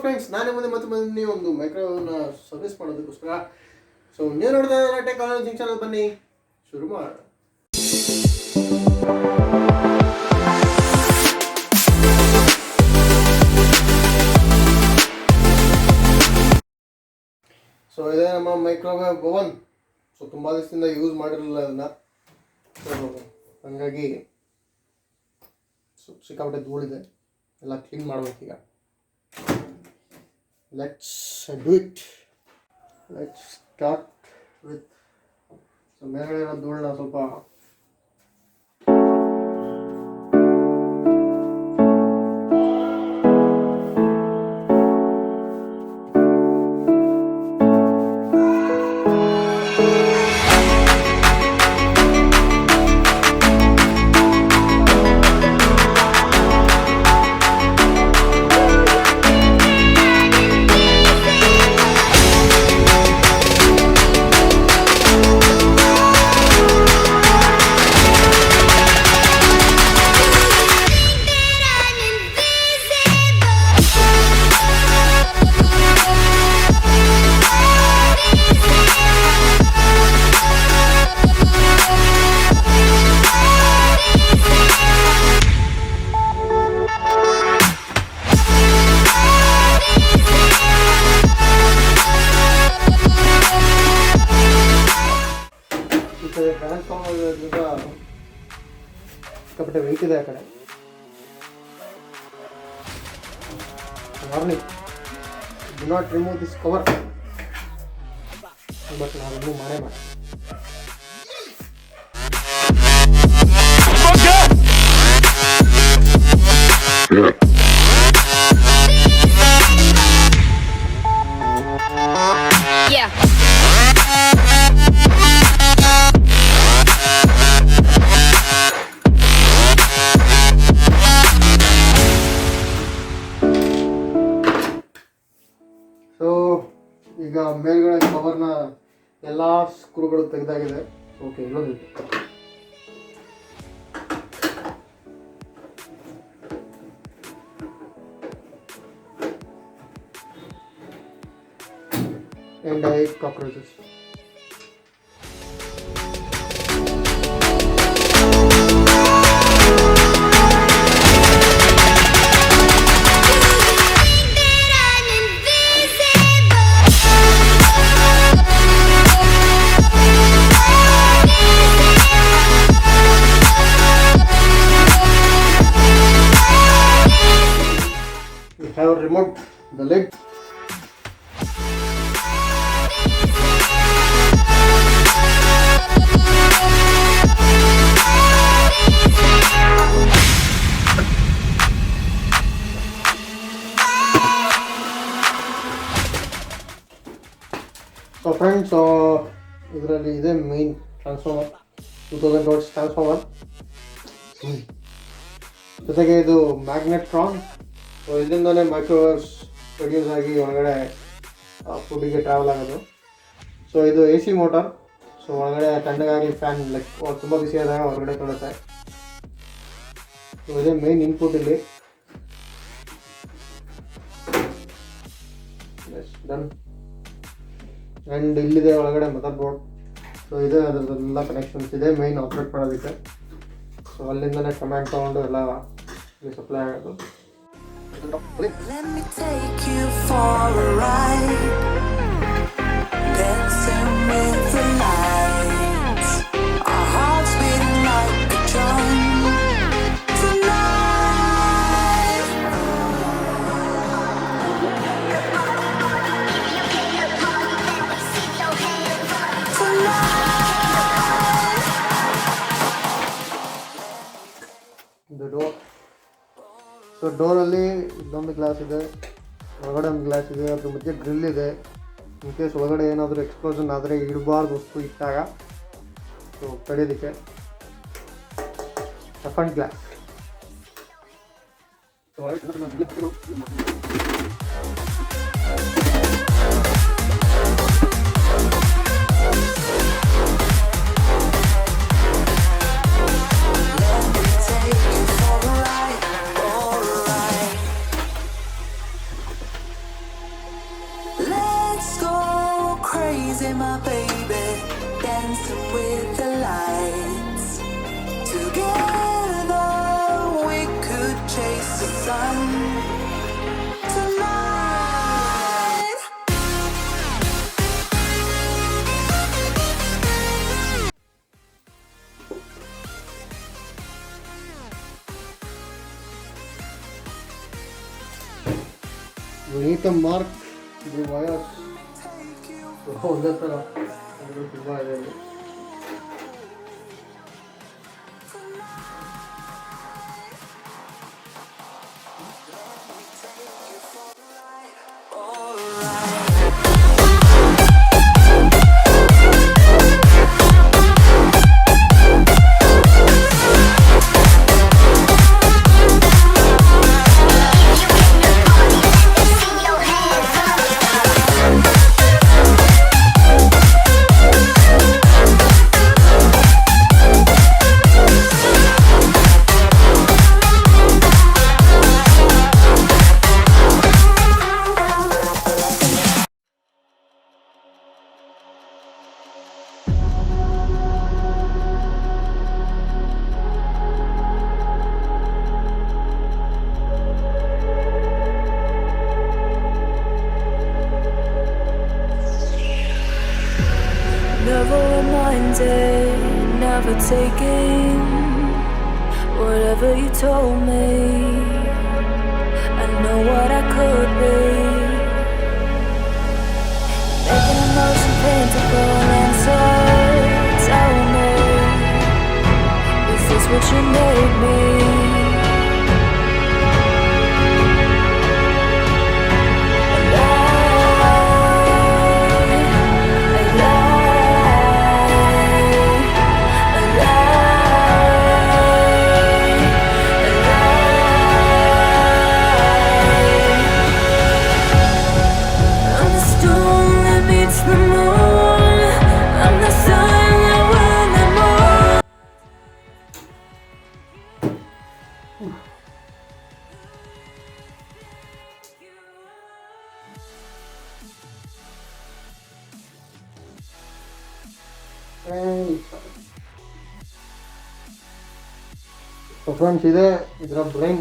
Friends, ನಾನೇ ಮತ್ತೆ ಒಂದು ಮೈಕ್ರೋವೇವ್ನ ಸರ್ವಿಸ್ ಮಾಡೋದಕ್ಕೋಸ್ಕರ. ಸೊ ನೀವು ನೋಡ್ತಾ ಇದ್ದಾರೆ ಟೆಕ್ನಾಲಜಿ ಚಾನಲ್. ಬನ್ನಿ ಶುರು ಮಾಡೋಣ. ಸೊ ಇದೇ ನಮ್ಮ ಮೈಕ್ರೋವೇವ್ ಓವನ್. ಸೊ ತುಂಬ ದಿವಸದಿಂದ ಯೂಸ್ ಮಾಡಿರಲಿಲ್ಲ ಅದನ್ನು. ಸೊ ಹಾಗಾಗಿ ಸಿಕ್ಕಾಪಟ್ಟೆ ಧೂಳಿದೆ, ಎಲ್ಲ clean ಮಾಡ್ಬೇಕೀಗ. Let's do it. Let's start with ಮೇಲ್ಗಡೆ ಇರೋ ಧೂಳನ್ನ ಸ್ವಲ್ಪ ಸಿಕ್ಕಾಪಟ್ಟೆ ವೆಯ್ಟ್ ಇದೆ ಆ ಕಡೆ. Warning, do not remove this cover. But ನಾವು ರಿಮೂವ್ ಮಾಡೇ ಮಾಡಿ. ಈಗ ಮೇಲ್ಗಡೆ ಕವರ್ನ ಎಲ್ಲ ಸ್ಕ್ರೂಗಳು ತೆಗೆದಾಗಿದೆ. ಓಕೆ, ಇನ್ನೊಂದು and I ate cockroaches. Have removed the lid. So friends, ಇದರಲ್ಲಿ ಇದೆ ಮೇನ್ ಟ್ರಾನ್ಸ್ಫಾರ್ಮರ್, 2000 volts ಟ್ರಾನ್ಸ್ಫಾರ್ಮರ್. ಜೊತೆಗೆ ಇದು ಮ್ಯಾಗ್ನೆಟ್ರಾನ್. ಸೊ ಇದರಿಂದಲೇ ಮೈಕ್ರೋವೇವ್ಸ್ ಪ್ರೊಡ್ಯೂಸ್ ಆಗಿ ಒಳಗಡೆ ಫುಡ್ಡಿಗೆ ಟ್ರಾವೆಲ್ ಆಗೋದು. ಸೊ ಇದು AC ಮೋಟರ್. ಸೊ ಒಳಗಡೆ ತಣ್ಣಗಾಗಿ ಫ್ಯಾನ್ ಲೈಕ್ ತುಂಬ ಬಿಸಿ ಆದಾಗ ಹೊರಗಡೆ ತೊಳುತ್ತೆ. ಸೊ ಇದೇ ಮೇನ್ ಇನ್ಪುಟ್ ಇಲ್ಲಿ. ಡನ್. ಆ್ಯಂಡ್ ಇಲ್ಲಿದೆ ಒಳಗಡೆ ಮದರ್ ಬೋರ್ಡ್. ಸೊ ಇದೆ ಅದರದ್ದೆಲ್ಲ ಕನೆಕ್ಷನ್ಸ್ ಇದೆ ಮೇನ್ ಆಪ್ರೇಟ್ ಮಾಡೋದಕ್ಕೆ. ಸೊ ಅಲ್ಲಿಂದಲೇ ಕಮ್ಯಾಂಡ್ ತೊಗೊಂಡು ಎಲ್ಲ ಸಪ್ಲೈ ಆಗೋದು. Let me take you for a ride, dancing with the lights, our hearts beating like a drum tonight. The door. So ಡೋರಲ್ಲಿ ಇದೊಂದು ಗ್ಲಾಸ್ ಇದೆ, ಒಳಗಡೆ ಒಂದು ಗ್ಲಾಸ್ ಇದೆ, ಅದ್ರ ಮಧ್ಯೆ ಗ್ರಿಲ್ ಇದೆ. ಇನ್ ಕೇಸ್ ಒಳಗಡೆ ಏನಾದರೂ ಎಕ್ಸ್ಪ್ಲೋಷನ್ ಆದರೆ ಇಡಬಾರ್ದು ವಸ್ತು ಇಟ್ಟಾಗ, ಸೊ ತಡೆಯೋದಕ್ಕೆ ಸಫಂಡ್ glass. see my baby dancing with the lights. Together we could chase the sun tonight. We need to mark the wires. So ಒಂದೇ ಥರ ಅದು ತುಂಬ ಇದೆ ಇಲ್ಲಿ. Never reminded, never taking whatever you told me. I know what I could be, making emotion paintable and so tell me, is this what you made me? So friends ಇದೆ ಇದರ brain,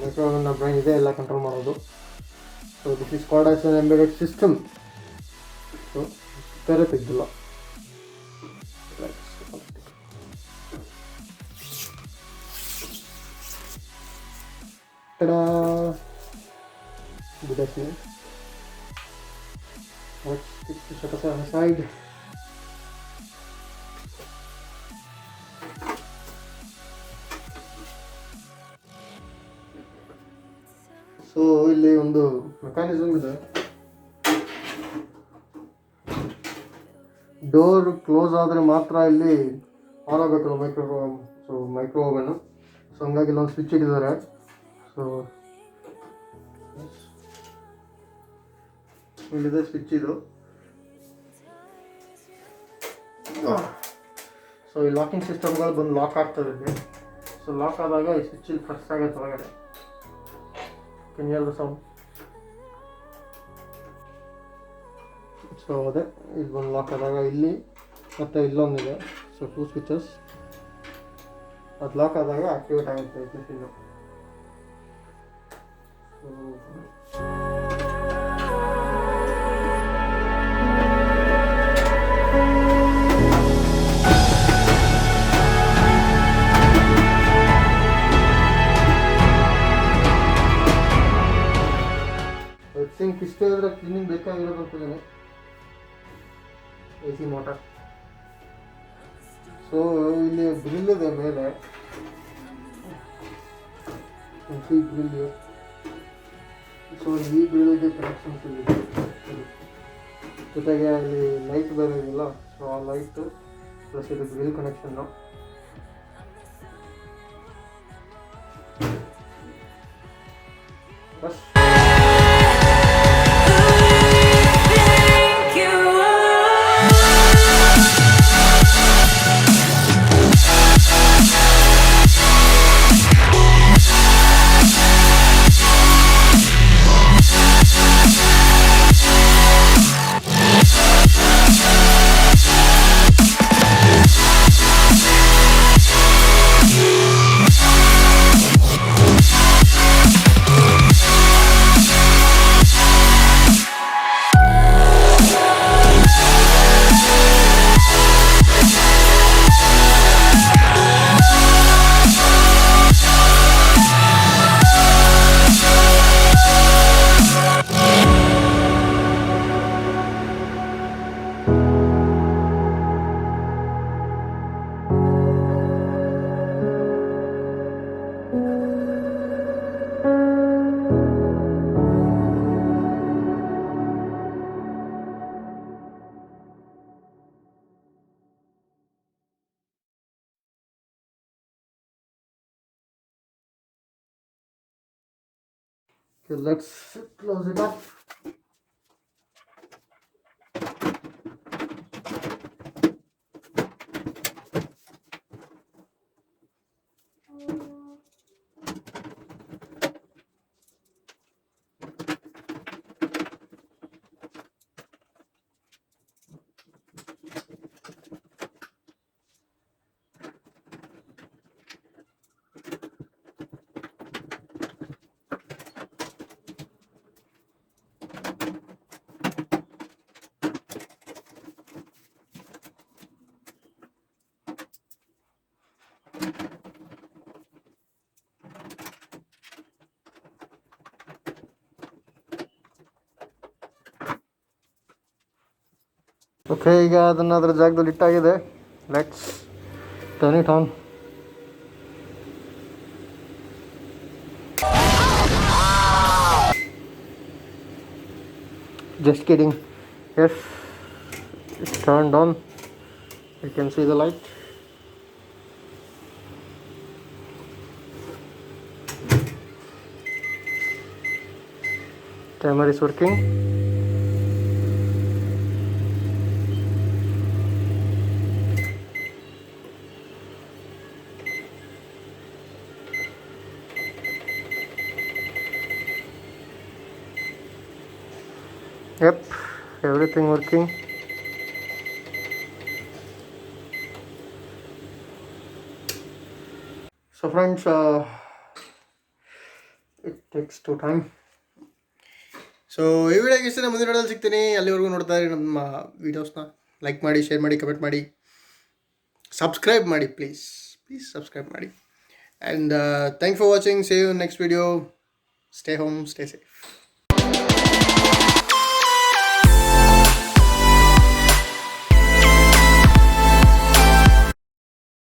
ಮೈಕ್ರೋವೇವ್ನ brain ಇದೆ ಎಲ್ಲ control ಮಾಡೋದು. So this is called as N embedded system. So ಬೇರೆ ತೆಗ್ದಿಲ್ಲ. Good afternoon. Let's stick the shutters aside. So ಇಲ್ಲಿ ಒಂದು mechanism ಇದೆ. Door close ಆದರೆ ಮಾತ್ರ ಇಲ್ಲಿ ಆನ್ ಆಗಬೇಕು ಮೈಕ್ರೋ ಓವನ್. ಸೊ ಹಂಗಾಗಿ ಇಲ್ಲೊಂದು ಸ್ವಿಚ್ ಇಟ್ಟಿದ್ದಾರೆ. ಸೊ ಇಲ್ಲಿದೆ ಸ್ವಿಚ್ ಇದು. ಸೊ ಈ ಲಾಕಿಂಗ್ ಸಿಸ್ಟಮ್ಗಳು ಬಂದು ಲಾಕ್ ಆಗ್ತದೆ ಇಲ್ಲಿ. ಸೊ ಲಾಕ್ ಆದಾಗ ಈ ಸ್ವಿಚ್ ಇಲ್ಲಿ ಪ್ರೆಸ್ ಆಗುತ್ತೆ ಒಳಗಡೆ. Can you hear the sound? So ಅದೇ ಇಲ್ಲಿ ಒಂದು ಲಾಕ್ ಆದಾಗ ಇಲ್ಲಿ ಮತ್ತು ಇಲ್ಲೊಂದಿದೆ. So 2 switches. ಅದು ಲಾಕ್ ಆದಾಗ ಆಕ್ಟಿವೇಟ್ ಆಗುತ್ತೆ ಮೆಷಿನ್ನು. ಥಿಂಕ್ ಇಷ್ಟೇ ಆದರೆ ಕ್ಲೀನಿಂಗ್ ಬೇಕಾಗಿರೋದು ಅಂತಿದ್ದೇನೆ. AC motor. ಸೊ ಇಲ್ಲಿ ಗ್ರಿಲ್ ಇದೆ ಮೇಲೆ, ಗ್ರಿಲ್. ಸೊ ಈ ಗ್ರಿಲ್ಗೆ ಕನೆಕ್ಷನ್ಸ್ ಇದೆ, ಜೊತೆಗೆ ಅಲ್ಲಿ ಲೈಟ್ ಬೇರೆ ಇದೆಯಲ್ಲ. ಸೊ ಆ ಲೈಟು ಪ್ಲಸ್ ಇದು ಗ್ರಿಲ್ ಕನೆಕ್ಷನ್ನು. ಬಸ್ Okay, let's close it up. Okay, ಈಗ ಅದನ್ನು ಅದರ ಜಾಗದಲ್ಲಿ ಇಟ್ಟಾಗಿದೆ. Let's turn it on. Just kidding. Yes, it's turned on. You can see the light. Timer is working. Yep, everything working. So friends, it takes two time. So ಈ ವಿಡಿಯೋಗೆ ಇಷ್ಟ, ಮುಂದಿನ ವಿಡಿಯೋದಲ್ಲಿ ಸಿಗ್ತೀನಿ. ಅಲ್ಲಿವರೆಗೂ ನೋಡ್ತಾ ಇರಿ ನಮ್ಮ ವೀಡಿಯೋಸ್ನ. ಲೈಕ್ ಮಾಡಿ, ಶೇರ್ ಮಾಡಿ, ಕಮೆಂಟ್ ಮಾಡಿ, ಸಬ್ಸ್ಕ್ರೈಬ್ ಮಾಡಿ, ಪ್ಲೀಸ್ ಸಬ್ಸ್ಕ್ರೈಬ್ ಮಾಡಿ. And thanks for watching. See you in next video. Stay home, stay safe.